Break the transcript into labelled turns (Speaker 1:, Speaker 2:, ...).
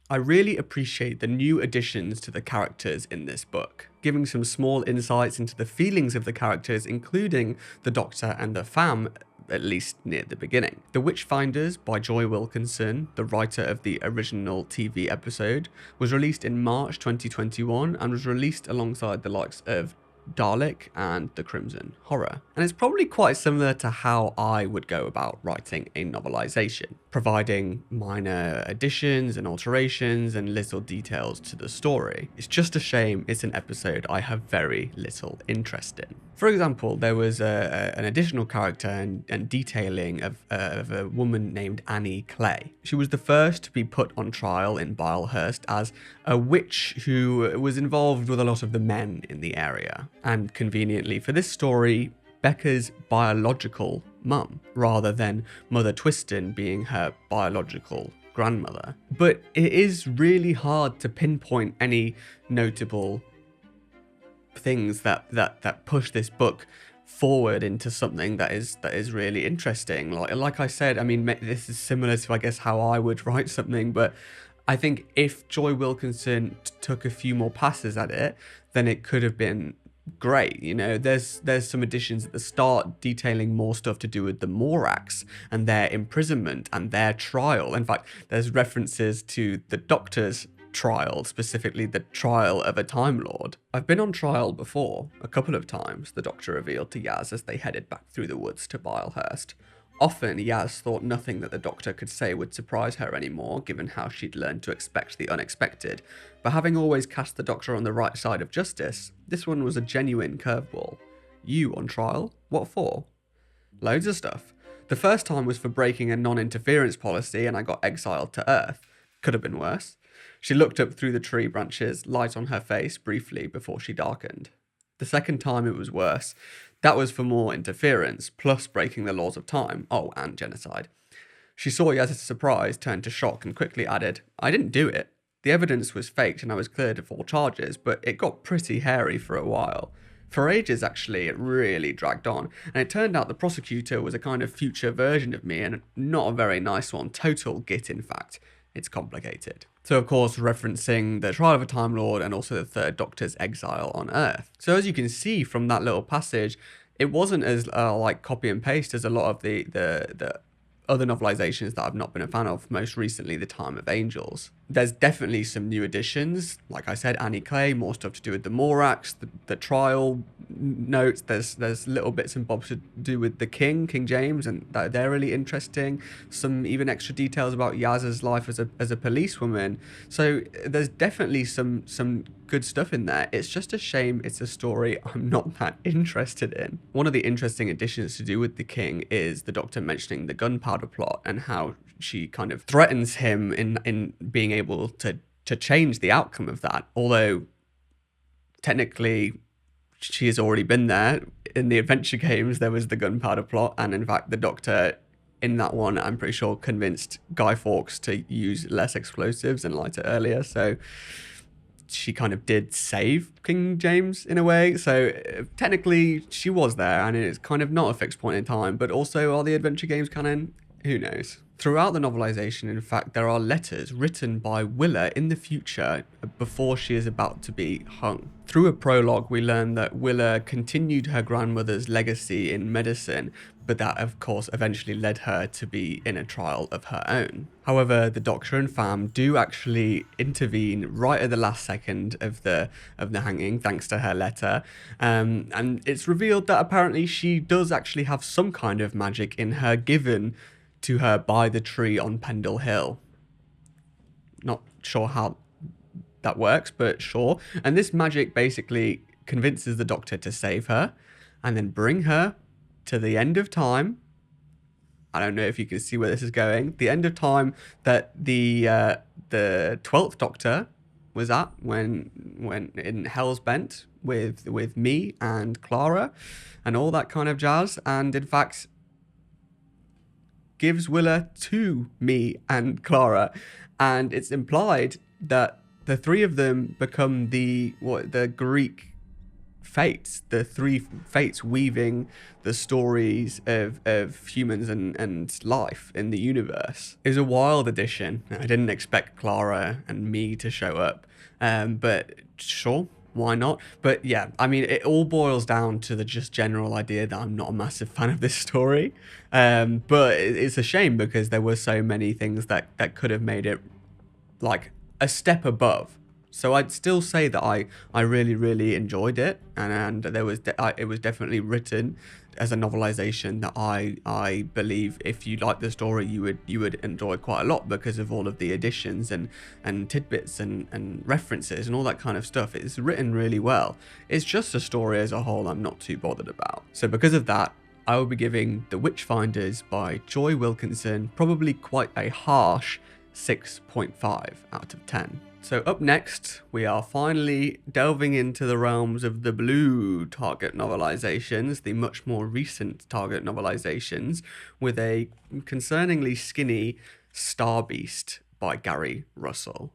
Speaker 1: I really appreciate the new additions to the characters in this book, giving some small insights into the feelings of the characters, including the Doctor and the fam, at least near the beginning. The Witchfinders by Joy Wilkinson, the writer of the original TV episode, was released in March 2021 and was released alongside the likes of Dalek and the Crimson Horror. And it's probably quite similar to how I would go about writing a novelisation, providing minor additions and alterations and little details to the story. It's just a shame it's an episode I have very little interest in. For example, there was an additional character and detailing of a woman named Annie Clay. She was the first to be put on trial in Bilehurst as a witch who was involved with a lot of the men in the area. And conveniently for this story, Becca's biological mum, rather than Mother Twiston being her biological grandmother. But it is really hard to pinpoint any notable things that push this book forward into something that is really interesting. Like I said, I mean, this is similar to, I guess, how I would write something, but I think if Joy Wilkinson took a few more passes at it, then it could have been great. You know, there's some additions at the start detailing more stuff to do with the Morax and their imprisonment and their trial. In fact, there's references to the Doctor's trial, specifically the trial of a Time Lord. I've been on trial before, a couple of times, the Doctor revealed to Yaz as they headed back through the woods to Bilehurst. Often, Yaz thought nothing that the Doctor could say would surprise her anymore, given how she'd learned to expect the unexpected. But having always cast the Doctor on the right side of justice, this one was a genuine curveball. You on trial? What for? Loads of stuff. The first time was for breaking a non-interference policy and I got exiled to Earth. Could have been worse. She looked up through the tree branches, light on her face, briefly before she darkened. The second time it was worse. That was for more interference, plus breaking the laws of time. Oh, and genocide. She saw Yaz's surprise, turned to shock, and quickly added, I didn't do it. The evidence was faked and I was cleared of all charges, but it got pretty hairy for a while. For ages, actually, it really dragged on, and it turned out the prosecutor was a kind of future version of me, and not a very nice one. Total git, in fact. It's complicated. So, of course, referencing the trial of a Time Lord and also the Third Doctor's exile on Earth. So, as you can see from that little passage, it wasn't as like copy and paste as a lot of the other novelizations that I've not been a fan of, most recently The Time of Angels. There's definitely some new additions. Like I said, Annie Clay, more stuff to do with the Morax, the trial notes. There's little bits and bobs to do with the King James, and they're really interesting. Some even extra details about Yaz's life as a policewoman. So there's definitely some good stuff in there. It's just a shame it's a story I'm not that interested in. One of the interesting additions to do with the King is the Doctor mentioning the gunpowder plot and how she kind of threatens him in being able to change the outcome of that. Although technically she has already been there. In the Adventure Games, there was the gunpowder plot, and in fact the Doctor in that one, I'm pretty sure, convinced Guy Fawkes to use less explosives and light it earlier. So she kind of did save King James in a way. So technically she was there, and it's kind of not a fixed point in time. But also, are the Adventure Games canon? Who knows? Throughout the novelisation, in fact, there are letters written by Willa in the future before she is about to be hung. Through a prologue, we learn that Willa continued her grandmother's legacy in medicine, but that, of course, eventually led her to be in a trial of her own. However, the Doctor and fam do actually intervene right at the last second of the hanging, thanks to her letter, and it's revealed that apparently she does actually have some kind of magic in her given to her by the tree on Pendle Hill. Not sure how that works, but sure. And this magic basically convinces the Doctor to save her and then bring her to the end of time. I don't know if you can see where this is going. The end of time that the 12th Doctor was at when in Hell's Bent with me and Clara and all that kind of jazz. And in fact, gives Willa to me and Clara, and it's implied that the three of them become the Greek fates, the three fates weaving the stories of humans and life in the universe. It was a wild edition. I didn't expect Clara and me to show up, but sure, why not? But yeah, I mean, it all boils down to the just general idea that I'm not a massive fan of this story. But it's a shame because there were so many things that could have made it like a step above. So I'd still say that I really, really enjoyed it, and there was it was definitely written as a novelization that I believe if you like the story you would enjoy quite a lot because of all of the additions and tidbits and references and all that kind of stuff. It's written really well. It's just a story as a whole I'm not too bothered about. So because of that, I will be giving The Witchfinders by Joy Wilkinson probably quite a harsh 6.5 out of 10. So up next, we are finally delving into the realms of the blue Target novelizations, the much more recent Target novelizations, with a concerningly skinny Star Beast by Gary Russell.